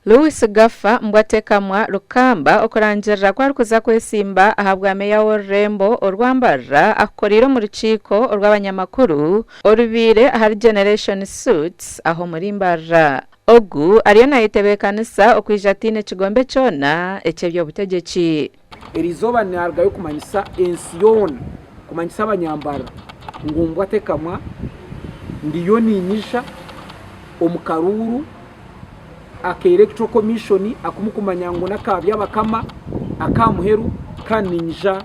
Louis Gafa mbwatekamwa Rukamba okurangira kwa rukuza kwesimba ahabwa meya w'Orurembo orwambara akoriro mu rukiko orw'abanyamakuru orubire ahari Generation Suits aho muri Mbarra. Ogu ariyo nayitebekanisa okwijatine kigombe cyona ekebyo butegeki. Erizoba nargayo kumanyisa ensiyona kumanyisa abanyambara ngumbwa tekamwa ndiyo ninyisha omukaruru aka electoral commission akumukumanya ngo nakabya bakama akamuheru kaninja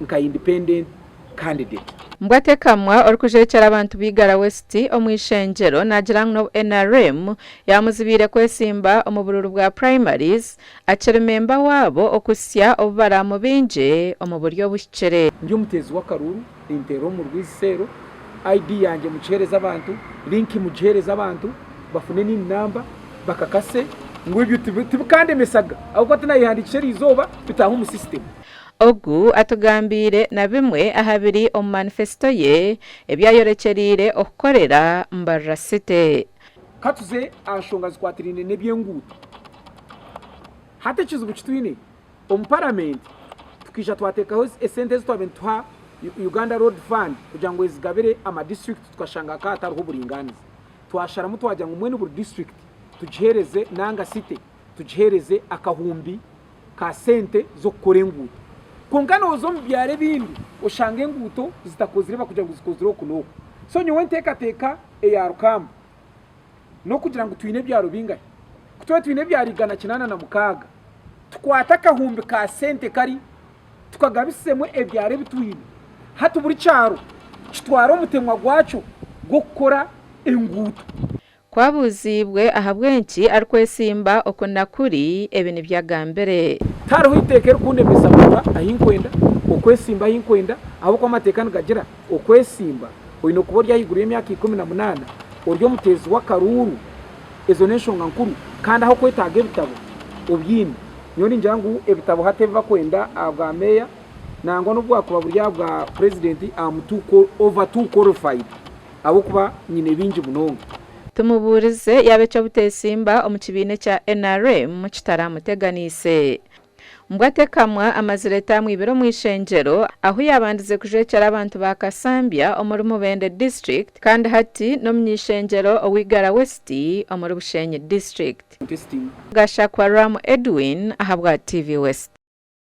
nka independent candidate. Mbwatekamwa orikujekera abantu bigara West omwishenjero nagirango no NRM yamuzibire kwesimba omubururu bwa primaries akiri memba wabo okusya obubaramu binje omuburyo bushikere. Ndi umutezi w'akaruru intero mu rwisero ID yanje mucereza abantu link mucereza abantu bafune ni namba bakakase ngo ibyo tibukande mesaga ahubwo atanayihindikira izoba bitaho mu system. Ogu atugambire na bimwe ahabiri omu manifesto ye ebyayorekerire okukorera Mbarra City. Katuze ashonga zikwatirine nebyengutu hate kizibu kitwine omu parliament tukisha twatekaho esente twabentwa Uganda Road Fund kugira ngo izigabire ama district tukashanga ka atariho buringaniza twasharamu twajya ngo mwene buri district tujihereze nanga city tujihereze akahumbi ka sente zo kurengutu kongano zo mbyare bindi ushange nguto zitakozireba kugira ngo zikozire kuno so nyowe nteka ya Rukamba no kugira ngo twine byaro bingahe kutwe twine byarigana kinana na mukaga tukwata kahumbi ka sente kari tukagabisemo ebyare bitwine hatu buri cyaro kitwaro mutemwa gwacu gukora enguto kwabuzibwe ahabwenki arikwesimba okunakuri ebini byagambere tariho itekera kunde mesabura ahinkwenda okwesimba ahinkwenda abo kwa matekano gagira okwesimba oyino kuborya yiguriye myaka 18 oryo mutezi w'akaruru ezo neshonga nkuru kandi aho kwetaga ebitabo obyine nyoni njangu ebitabo hateva kwenda abwa meya nango nubwo kuba burya bwa president over too qualified abo kuba nyine binji bunongo. Tumuburize yabecho butesimba omukibine cya NRM kitaramuteganise. Mbwatekamwa amazireta mwibiro mwishenjero aho yabandize kujekera abantu ba Kasambya omuri Mubende district kandi hati no mnyishenjero owigara West omuri Bushenyi district. Gashakwa Ram Edwin ahabwa TV West.